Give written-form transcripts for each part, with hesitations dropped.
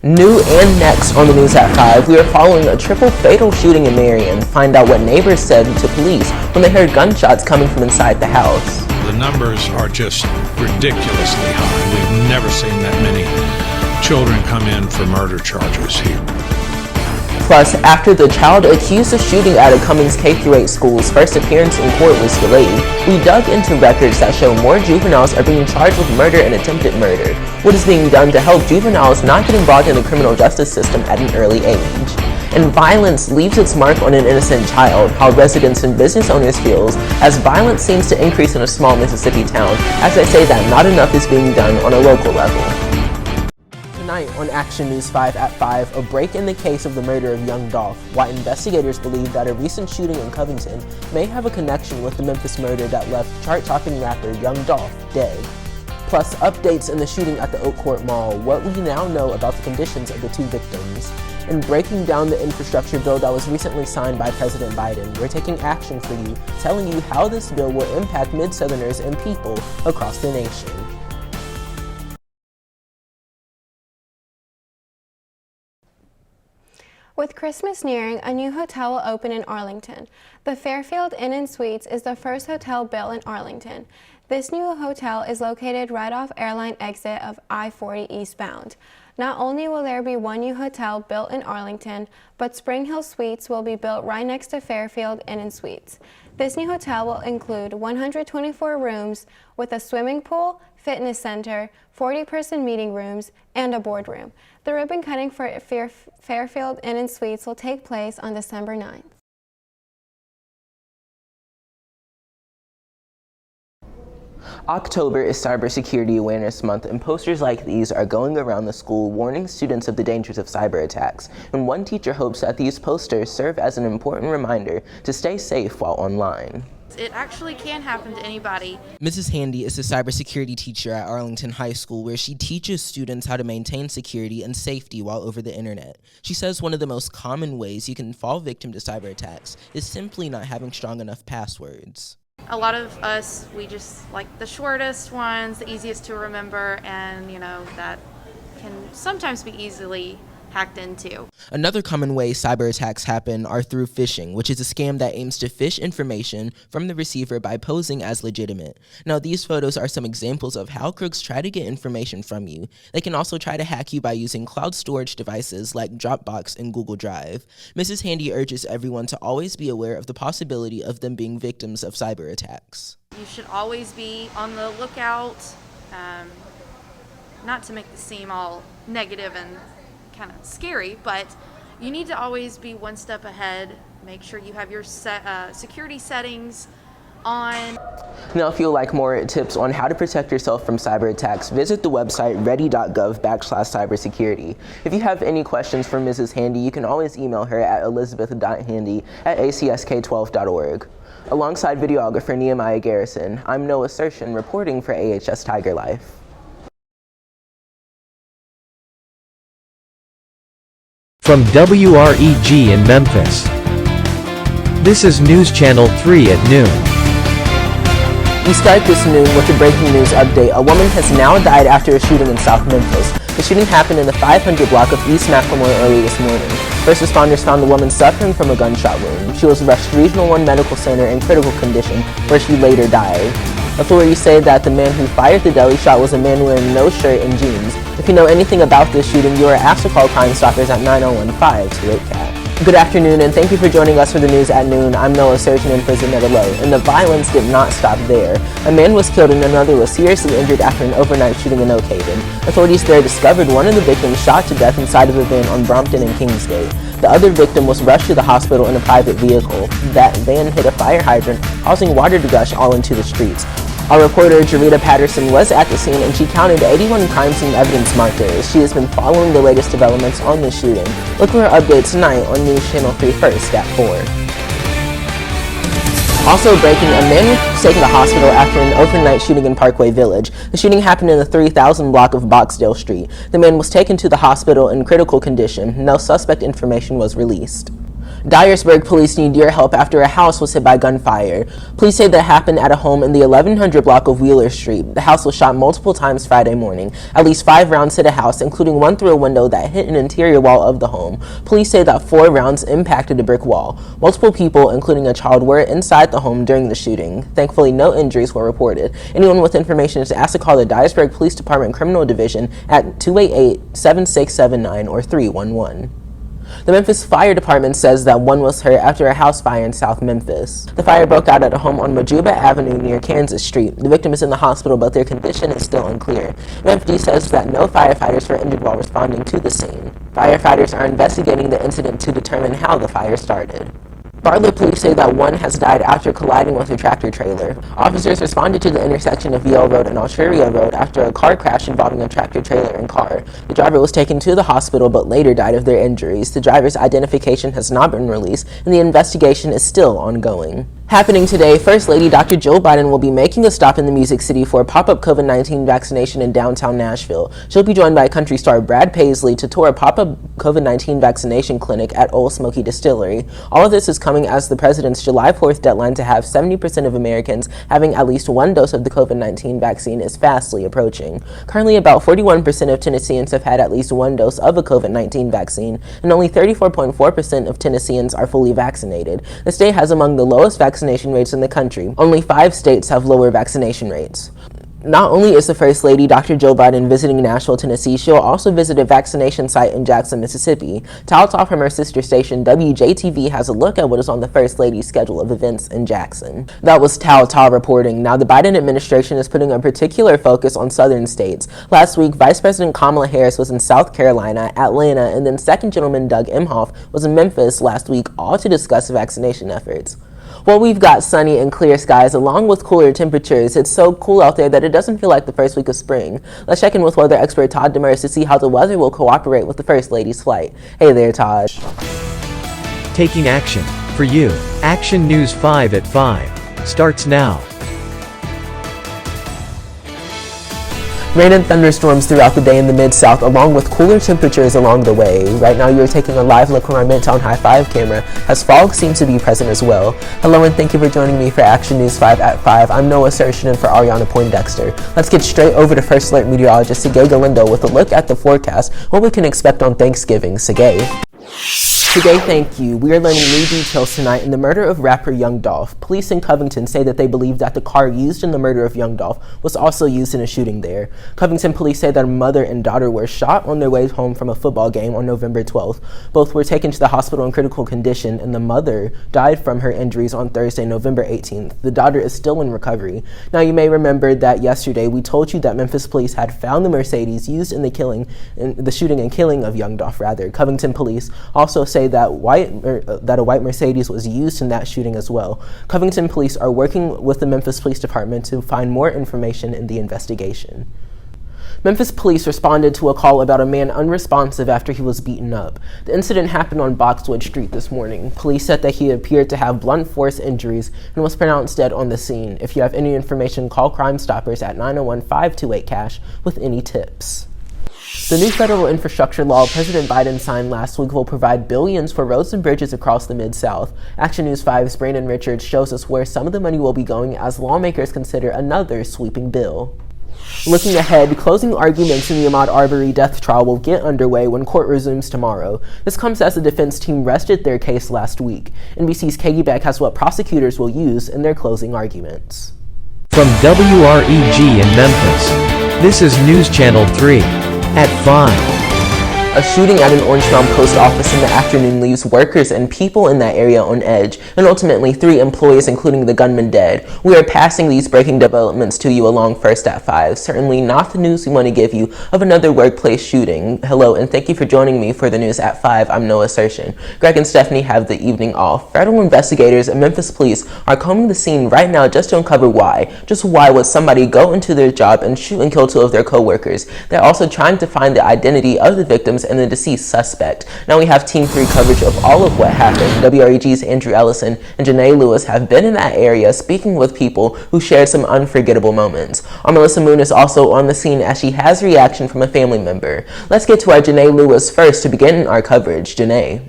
New and next on the news at 5, we are following a triple fatal shooting in Marion. Find out what neighbors said to police when they heard gunshots coming from inside the house. The numbers are just ridiculously high. We've never seen that many children come in for murder charges here. Plus, after the child accused of shooting at a Cummings K-8 school's first appearance in court was delayed, we dug into records that show more juveniles are being charged with murder and attempted murder. What is being done to help juveniles not get involved in the criminal justice system at an early age? And violence leaves its mark on an innocent child, how residents and business owners feel as violence seems to increase in a small Mississippi town, as they say that not enough is being done on a local level. Tonight on Action News 5 at 5, a break in the case of the murder of young Dolph, why investigators believe that a recent shooting in Covington may have a connection with the Memphis murder that left chart-topping rapper Young Dolph dead. Plus, updates in the shooting at the Oak Court Mall, what we now know about the conditions of the two victims. And breaking down the infrastructure bill that was recently signed by President Biden, we're taking action for you, telling you how this bill will impact Mid-Southerners and people across the nation. With Christmas nearing, a new hotel will open in Arlington. The Fairfield Inn & Suites is the first hotel built in Arlington. This new hotel is located right off airline exit of I-40 eastbound. Not only will there be one new hotel built in Arlington, but Spring Hill Suites will be built right next to Fairfield Inn & Suites. This new hotel will include 124 rooms with a swimming pool, fitness center, 40-person meeting rooms, and a boardroom. The ribbon cutting for Fairfield Inn & Suites will take place on December 9th. October is Cybersecurity Awareness Month, and posters like these are going around the school warning students of the dangers of cyber attacks. And one teacher hopes that these posters serve as an important reminder to stay safe while online. It actually can happen to anybody. Mrs. Handy is a cybersecurity teacher at Arlington High School, where she teaches students how to maintain security and safety while over the internet. She says one of the most common ways you can fall victim to cyber attacks is simply not having strong enough passwords. A lot of us, we just like the shortest ones, the easiest to remember, and that can sometimes be easily hacked into. Another common way cyber attacks happen are through phishing, which is a scam that aims to phish information from the receiver by posing as legitimate. Now, these photos are some examples of how crooks try to get information from you. They can also try to hack you by using cloud storage devices like Dropbox and Google Drive. Mrs. Handy urges everyone to always be aware of the possibility of them being victims of cyber attacks. You should always be on the lookout, not to make this seem all negative and kind of scary, but you need to always be one step ahead. Make sure you have your security settings on. Now, if you'd like more tips on how to protect yourself from cyber attacks, visit the website ready.gov/cybersecurity. If you have any questions for Mrs. Handy, you can always email her at elizabeth.handy@acsk12.org. Alongside videographer Nehemiah Garrison, I'm Noah Certion reporting for AHS Tiger Life. From WREG in Memphis, this is News Channel 3 at noon. We start this noon with a breaking news update. A woman has now died after a shooting in South Memphis. The shooting happened in the 500 block of East McLemore early this morning. First responders found the woman suffering from a gunshot wound. She was rushed to Regional 1 Medical Center in critical condition, where she later died. Authorities say that the man who fired the deli shot was a man wearing no shirt and jeans. If you know anything about this shooting, you are asked to call Crime Stoppers at 901-528-CAT. Good afternoon, and thank you for joining us for the news at noon. I'm Noah Certion in prison at Low, and the violence did not stop there. A man was killed and another was seriously injured after an overnight shooting in Oak Haven. Authorities there discovered one of the victims shot to death inside of a van on Brompton and Kingsgate. The other victim was rushed to the hospital in a private vehicle. That van hit a fire hydrant, causing water to gush all into the streets. Our reporter, Jarita Patterson, was at the scene, and she counted 81 crime scene evidence markers. She has been following the latest developments on this shooting. Look for her update tonight on News Channel 3 first at 4. Also breaking, a man was taken to the hospital after an overnight shooting in Parkway Village. The shooting happened in the 3000 block of Boxdale Street. The man was taken to the hospital in critical condition. No suspect information was released. Dyersburg police need your help after a house was hit by gunfire. Police say that happened at a home in the 1100 block of Wheeler Street. The house was shot multiple times Friday morning. At least 5 rounds hit a house, including one through a window that hit an interior wall of the home. Police say that 4 rounds impacted a brick wall. Multiple people, including a child, were inside the home during the shooting. Thankfully, no injuries were reported. Anyone with information is asked to call the Dyersburg Police Department Criminal Division at 288-7679 or 311. The Memphis Fire Department says that one was hurt after a house fire in South Memphis. The fire broke out at a home on Majuba Avenue near Kansas Street. The victim is in the hospital, but their condition is still unclear. MFD says that no firefighters were injured while responding to the scene. Firefighters are investigating the incident to determine how the fire started. Bartlett police say that one has died after colliding with a tractor trailer. Officers responded to the intersection of Yale Road and Alturia Road after a car crash involving a tractor trailer and car. The driver was taken to the hospital but later died of their injuries. The driver's identification has not been released and the investigation is still ongoing. Happening today, First Lady Dr. Jill Biden will be making a stop in the Music City for a pop-up COVID-19 vaccination in downtown Nashville. She'll be joined by country star Brad Paisley to tour a pop-up COVID-19 vaccination clinic at Old Smoky Distillery. All of this is coming as the president's July 4th deadline to have 70% of Americans having at least one dose of the COVID-19 vaccine is fastly approaching. Currently, about 41% of Tennesseans have had at least one dose of a COVID-19 vaccine, and only 34.4% of Tennesseans are fully vaccinated. The state has among the lowest vaccination rates in the country. Only 5 states have lower vaccination rates. Not only is the First Lady, Dr. Jill Biden, visiting Nashville, Tennessee, she'll also visit a vaccination site in Jackson, Mississippi. Tal Tal from her sister station, WJTV, has a look at what is on the First Lady's schedule of events in Jackson. That was Tal Tal reporting. Now, the Biden administration is putting a particular focus on southern states. Last week, Vice President Kamala Harris was in South Carolina, Atlanta, and then Second Gentleman Doug Emhoff was in Memphis last week, all to discuss vaccination efforts. Well, we've got sunny and clear skies along with cooler temperatures. It's so cool out there that it doesn't feel like the first week of spring. Let's check in with weather expert Todd Demers to see how the weather will cooperate with the First Lady's flight. Hey there, Todd. Taking action. For you, Action News 5 at 5 starts now. Rain and thunderstorms throughout the day in the Mid-South, along with cooler temperatures along the way. Right now, you're taking a live look from our Midtown High 5 camera, as fog seems to be present as well. Hello, and thank you for joining me for Action News 5 at 5. I'm Noah Certion in for Ariana Poindexter. Let's get straight over to First Alert meteorologist Sergey Galindo with a look at the forecast, what we can expect on Thanksgiving. Sergey. Today, thank you. We are learning new details tonight in the murder of rapper Young Dolph. Police in Covington say that they believe that the car used in the murder of Young Dolph was also used in a shooting there. Covington police say that a mother and daughter were shot on their way home from a football game on November 12th. Both were taken to the hospital in critical condition, and the mother died from her injuries on Thursday, November 18th. The daughter is still in recovery. Now, you may remember that yesterday we told you that Memphis police had found the Mercedes used in the shooting and killing of Young Dolph. Covington police also say that a white Mercedes was used in that shooting as well. Covington police are working with the Memphis Police Department to find more information in the investigation. Memphis police responded to a call about a man unresponsive after he was beaten up. The incident happened on Boxwood Street this morning. Police said that he appeared to have blunt force injuries and was pronounced dead on the scene. If you have any information, call Crime Stoppers at 901-528-CASH with any tips. The new federal infrastructure law President Biden signed last week will provide billions for roads and bridges across the Mid-South. Action News 5's Brandon Richards shows us where some of the money will be going as lawmakers consider another sweeping bill. Looking ahead, closing arguments in the Ahmaud Arbery death trial will get underway when court resumes tomorrow. This comes as the defense team rested their case last week. NBC's Katie Beck has what prosecutors will use in their closing arguments. From WREG in Memphis, this is News Channel 3 at 5. A shooting at an Orangetown post office in the afternoon leaves workers and people in that area on edge, and ultimately 3 employees, including the gunman, dead. We are passing these breaking developments to you along First at 5. Certainly not the news we want to give you of another workplace shooting. Hello, and thank you for joining me for the news at 5. I'm Noah Certion. Greg and Stephanie have the evening off. Federal investigators and Memphis police are combing the scene right now just to uncover why. Just why would somebody go into their job and shoot and kill 2 of their co-workers? They're also trying to find the identity of the victims and the deceased suspect. Now we have Team 3 coverage of all of what happened. WREG's Andrew Ellison and Janae Lewis have been in that area speaking with people who shared some unforgettable moments. Our Melissa Moon is also on the scene as she has reaction from a family member. Let's get to our Janae Lewis first to begin our coverage. Janae.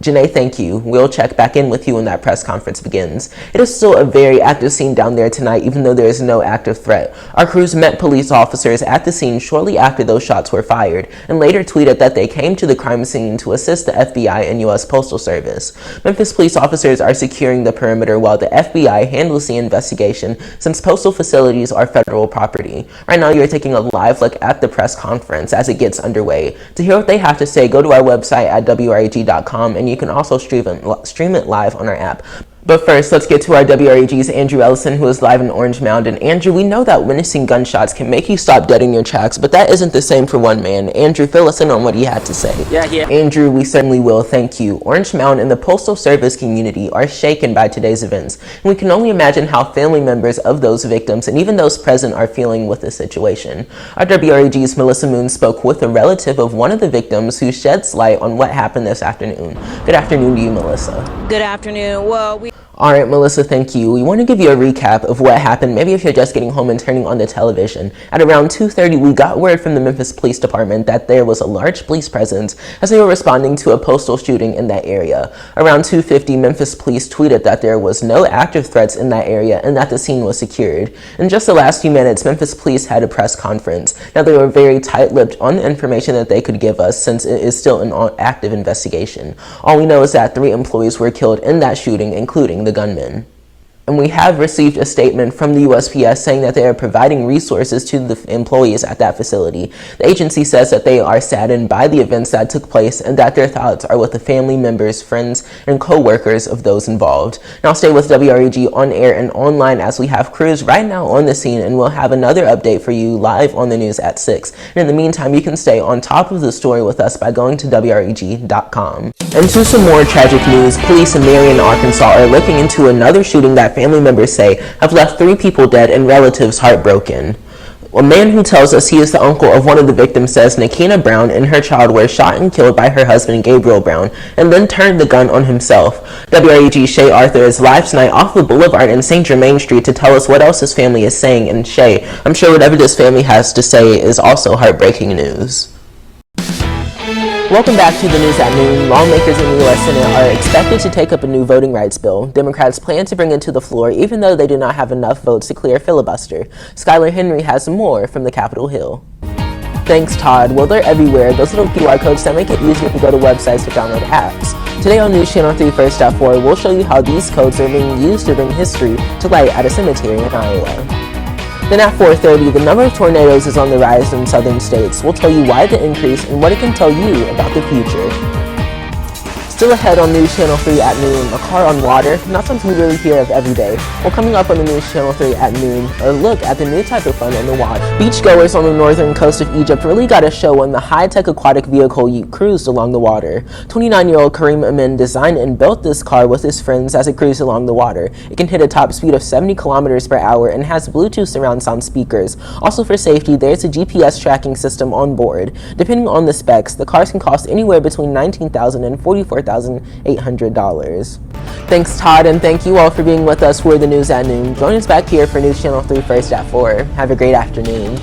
Janae, thank you. We'll check back in with you when that press conference begins. It is still a very active scene down there tonight, even though there is no active threat. Our crews met police officers at the scene shortly after those shots were fired, and later tweeted that they came to the crime scene to assist the FBI and U.S. Postal Service. Memphis police officers are securing the perimeter while the FBI handles the investigation, since postal facilities are federal property. Right now, you're taking a live look at the press conference as it gets underway. To hear what they have to say, go to our website at wreg.com, and you can also stream it live on our app. But first, let's get to our WREG's Andrew Ellison, who is live in Orange Mound. And Andrew, we know that witnessing gunshots can make you stop dead in your tracks, but that isn't the same for one man. Andrew, fill us in on what he had to say. Yeah. Andrew, we certainly will. Thank you. Orange Mound and the Postal Service community are shaken by today's events, and we can only imagine how family members of those victims and even those present are feeling with the situation. Our WREG's Melissa Moon spoke with a relative of one of the victims who sheds light on what happened this afternoon. Good afternoon to you, Melissa. Good afternoon. All right, Melissa, thank you. We want to give you a recap of what happened, maybe if you're just getting home and turning on the television. At around 2:30, we got word from the Memphis Police Department that there was a large police presence as they were responding to a postal shooting in that area. Around 2:50, Memphis Police tweeted that there was no active threats in that area and that the scene was secured. In just the last few minutes, Memphis Police had a press conference. Now, they were very tight-lipped on the information that they could give us since it is still an active investigation. All we know is that 3 employees were killed in that shooting, including the gunman. And we have received a statement from the USPS saying that they are providing resources to the employees at that facility. The agency says that they are saddened by the events that took place and that their thoughts are with the family members, friends, and co-workers of those involved. Now stay with WREG on air and online as we have crews right now on the scene, and we'll have another update for you live on the news at 6. And in the meantime, you can stay on top of the story with us by going to WREG.com. And to some more tragic news, police in Marion, Arkansas are looking into another shooting that family members say have left 3 people dead and relatives heartbroken. A man who tells us he is the uncle of one of the victims says Nakina Brown and her child were shot and killed by her husband Gabriel Brown and then turned the gun on himself. WREG's Shay Arthur is live tonight off the Boulevard in St. Germain Street to tell us what else his family is saying. And Shay, I'm sure whatever this family has to say is also heartbreaking news. Welcome back to the news at noon. Lawmakers in the U.S. Senate are expected to take up a new voting rights bill. Democrats plan to bring it to the floor even though they do not have enough votes to clear a filibuster. Skylar Henry has more from the Capitol Hill. Thanks, Todd. Well, they're everywhere. Those little QR codes that make it easier to go to websites to download apps. Today on News Channel 3 First at 4, we'll show you how these codes are being used to bring history to light at a cemetery in Iowa. Then at 4:30, the number of tornadoes is on the rise in southern states. We'll tell you why the increase and what it can tell you about the future. Still ahead on News Channel 3 at noon, a car on water, not something we really hear of every day. Well, coming up on the News Channel 3 at noon, a look at the new type of fun on the water. Beachgoers on the northern coast of Egypt really got a show when the high-tech aquatic vehicle cruised along the water. 29-year-old Kareem Amin designed and built this car with his friends as it cruised along the water. It can hit a top speed of 70 kilometers per hour and has Bluetooth surround sound speakers. Also for safety, there's a GPS tracking system on board. Depending on the specs, the cars can cost anywhere between $19,000 and $44,800. Thanks, Todd, and thank you all for being with us for the news at noon. Join us back here for News Channel 3 First at 4. Have a great afternoon.